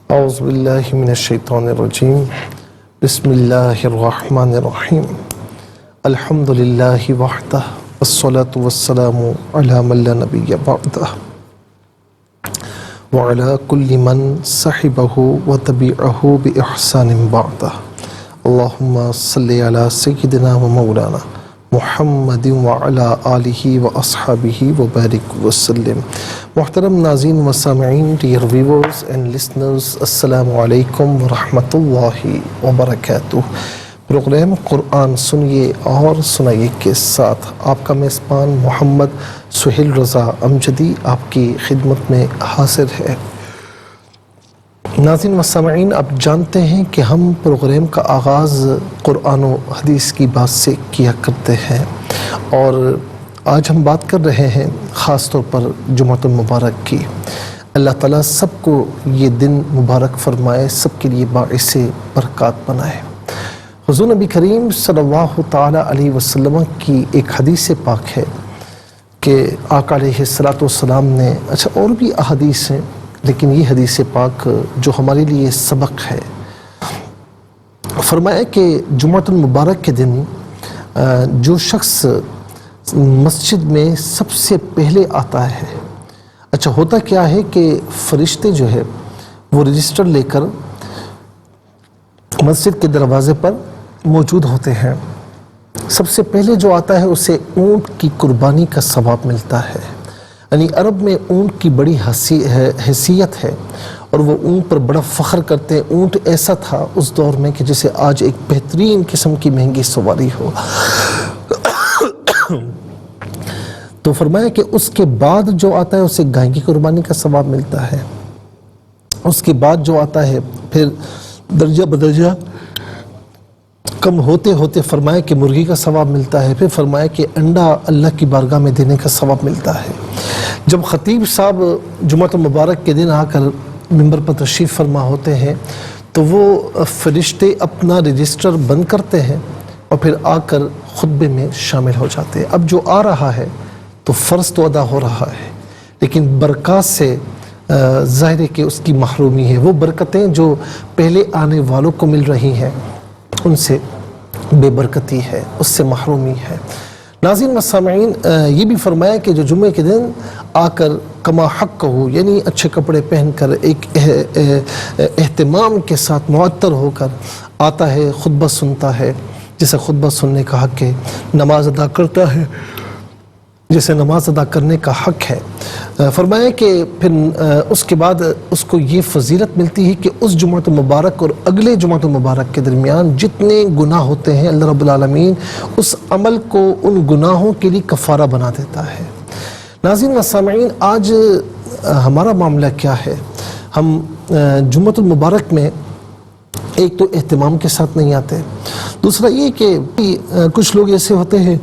اعوذ باللہ من الشیطان الرجیم بسم اللہ الرحمن الرحیم الحمد للہ وحدہ والصلاة والسلام علی من لا نبی بعدہ وعلی کل من صحبہ وتبعہ بإحسان بعدہ اللہم صلی علی سیدنا و مولانا محمد وعلی آلہ واصحابہ وبارک وسلم۔ محترم ناظرین و سامعین، ڈیئر ویورز اینڈ لسنرز، السلام علیکم ورحمۃ اللہ وبرکاتہ۔ پروگرام قرآن سنیے اور سنائیے کے ساتھ آپ کا میزبان محمد سہیل رضا امجدی آپ کی خدمت میں حاضر ہے۔ ناظرین و سامعین، آپ جانتے ہیں کہ ہم پروگرام کا آغاز قرآن و حدیث کی بات سے کیا کرتے ہیں، اور آج ہم بات کر رہے ہیں خاص طور پر جمعۃ المبارک کی۔ اللہ تعالیٰ سب کو یہ دن مبارک فرمائے، سب کے لیے باعث برکات بنائے۔ حضور نبی کریم صلی اللہ تعالیٰ علیہ وسلم کی ایک حدیث پاک ہے کہ آقا علیہ السلام نے، اور بھی احادیث ہیں لیکن یہ حدیث پاک جو ہمارے لیے سبق ہے، فرمایا کہ جمعۃ المبارک کے دن جو شخص مسجد میں سب سے پہلے آتا ہے، ہوتا کیا ہے کہ فرشتے جو ہے وہ رجسٹر لے کر مسجد کے دروازے پر موجود ہوتے ہیں۔ سب سے پہلے جو آتا ہے اسے اونٹ کی قربانی کا ثواب ملتا ہے۔ یعنی عرب میں اونٹ کی بڑی حیثیت ہے، اور وہ اونٹ پر بڑا فخر کرتے ہیں۔ اونٹ ایسا تھا اس دور میں کہ جسے آج ایک بہترین قسم کی مہنگی سواری ہو۔ تو فرمایا کہ اس کے بعد جو آتا ہے اسے گائے کی قربانی کا ثواب ملتا ہے۔ اس کے بعد جو آتا ہے پھر درجہ بدرجہ کم ہوتے ہوتے فرمایا کہ مرغی کا ثواب ملتا ہے، پھر فرمایا کہ انڈا اللہ کی بارگاہ میں دینے کا ثواب ملتا ہے۔ جب خطیب صاحب جمعۃ المبارک کے دن آ کر ممبر پر تشریف فرما ہوتے ہیں تو وہ فرشتے اپنا رجسٹر بند کرتے ہیں اور پھر آ کر خطبے میں شامل ہو جاتے ہیں۔ اب جو آ رہا ہے تو فرض تو ادا ہو رہا ہے، لیکن برکات سے ظاہر ہے کہ اس کی محرومی ہے۔ وہ برکتیں جو پہلے آنے والوں کو مل رہی ہیں ان سے بے برکتی ہے، اس سے محرومی ہے۔ ناظرین و سامعین، یہ بھی فرمایا کہ جو جمعے کے دن آ کر کما حق ہو، یعنی اچھے کپڑے پہن کر ایک اہتمام کے ساتھ معطر ہو کر آتا ہے، خطبہ سنتا ہے، جسے خطبہ سننے کا حق ہے، نماز ادا کرتا ہے جسے نماز ادا کرنے کا حق ہے۔ فرمایا کہ پھر اس کے بعد اس کو یہ فضیلت ملتی ہے کہ اس جمعۃ المبارک اور اگلے جمعۃ المبارک کے درمیان جتنے گناہ ہوتے ہیں اللہ رب العالمین اس عمل کو ان گناہوں کے لیے کفارہ بنا دیتا ہے۔ ناظرین و سامعین، آج ہمارا معاملہ کیا ہے؟ ہم جمعۃ المبارک میں ایک تو اہتمام کے ساتھ نہیں آتے، دوسرا یہ کہ کچھ لوگ ایسے ہوتے ہیں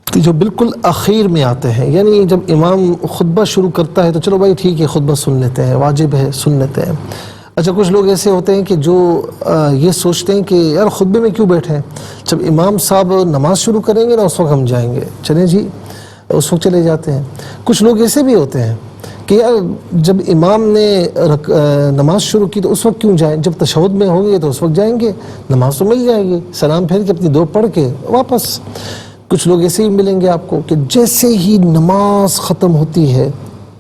کہ جو بالکل اخیر میں آتے ہیں، یعنی جب امام خطبہ شروع کرتا ہے تو چلو بھائی ٹھیک ہے خطبہ سن لیتے ہیں، واجب ہے سن لیتے ہیں۔ کچھ لوگ ایسے ہوتے ہیں کہ جو یہ سوچتے ہیں کہ یار خطبے میں کیوں بیٹھے ہیں، جب امام صاحب نماز شروع کریں گے نا اس وقت ہم جائیں گے، چلیں جی اس وقت چلے جاتے ہیں۔ کچھ لوگ ایسے بھی ہوتے ہیں کہ یار جب امام نے نماز شروع کی تو اس وقت کیوں جائیں، جب تشہد میں ہوں گے تو اس وقت جائیں گے، نماز تو مل جائے گی، سلام پھیر کے اپنی دو پڑھ کے واپس۔ کچھ لوگ ایسے ہی ملیں گے آپ کو کہ جیسے ہی نماز ختم ہوتی ہے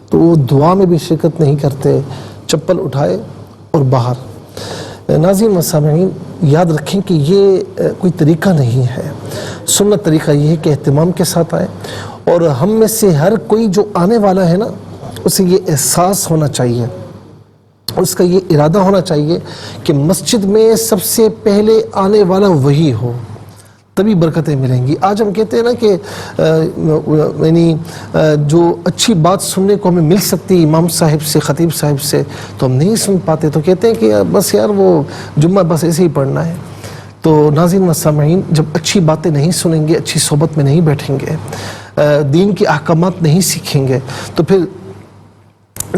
تو وہ دعا میں بھی شرکت نہیں کرتے، چپل اٹھائے اور باہر۔ ناظرین و سامعین، یاد رکھیں کہ یہ کوئی طریقہ نہیں ہے۔ سنت طریقہ یہ ہے کہ اہتمام کے ساتھ آئے، اور ہم میں سے ہر کوئی جو آنے والا ہے نا اسے یہ احساس ہونا چاہیے، اس کا یہ ارادہ ہونا چاہیے کہ مسجد میں سب سے پہلے آنے والا وہی ہو، تبھی برکتیں ملیں گی۔ آج ہم کہتے ہیں نا کہ یعنی جو اچھی بات سننے کو ہمیں مل سکتی امام صاحب سے، خطیب صاحب سے، تو ہم نہیں سن پاتے، تو کہتے ہیں کہ بس یار وہ جمعہ بس ایسے ہی پڑھنا ہے۔ تو ناظرین و سامعین، جب اچھی باتیں نہیں سنیں گے، اچھی صحبت میں نہیں بیٹھیں گے، دین کے احکامات نہیں سیکھیں گے، تو پھر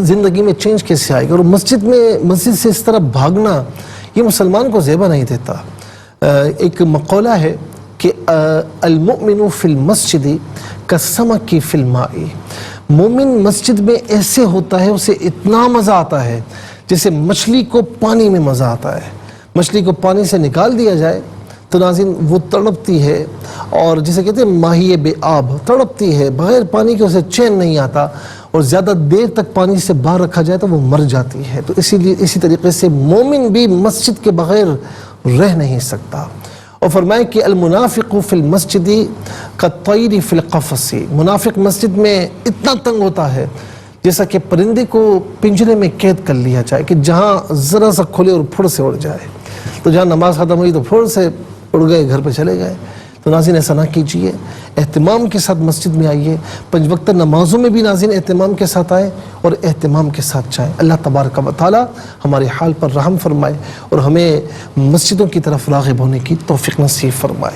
زندگی میں چینج کیسے آئے گا؟ اور مسجد سے اس طرح بھاگنا یہ مسلمان کو زیبا نہیں دیتا۔ ایک مقولہ ہے کہ المؤمن فی المسجد کالسمک فی الماء، مومن مسجد میں ایسے ہوتا ہے، اسے اتنا مزہ آتا ہے جیسے مچھلی کو پانی میں مزہ آتا ہے۔ مچھلی کو پانی سے نکال دیا جائے تو ناظرین وہ تڑپتی ہے، اور جسے کہتے ہیں ماہی بے آب، تڑپتی ہے، بغیر پانی کے اسے چین نہیں آتا، اور زیادہ دیر تک پانی سے باہر رکھا جائے تو وہ مر جاتی ہے۔ تو اسی طریقے سے مومن بھی مسجد کے بغیر رہ نہیں سکتا۔ اور فرمائے کہ المنافق فی المسجد کالطیر فی القفص، منافق مسجد میں اتنا تنگ ہوتا ہے جیسا کہ پرندے کو پنجرے میں قید کر لیا جائے، کہ جہاں ذرا سا کھلے اور پھڑ سے اڑ جائے، تو جہاں نماز ختم ہوئی تو پھڑ سے اڑ گئے، گھر پہ چلے گئے۔ تو ناظرین ایسا نہ کیجئے، اہتمام کے ساتھ مسجد میں آئیے، 5 وقتہ نمازوں میں بھی ناظرین اہتمام کے ساتھ آئیں اور اہتمام کے ساتھ جائیں۔ اللہ تبارک و تعالی ہمارے حال پر رحم فرمائے اور ہمیں مسجدوں کی طرف راغب ہونے کی توفیق نصیب فرمائے۔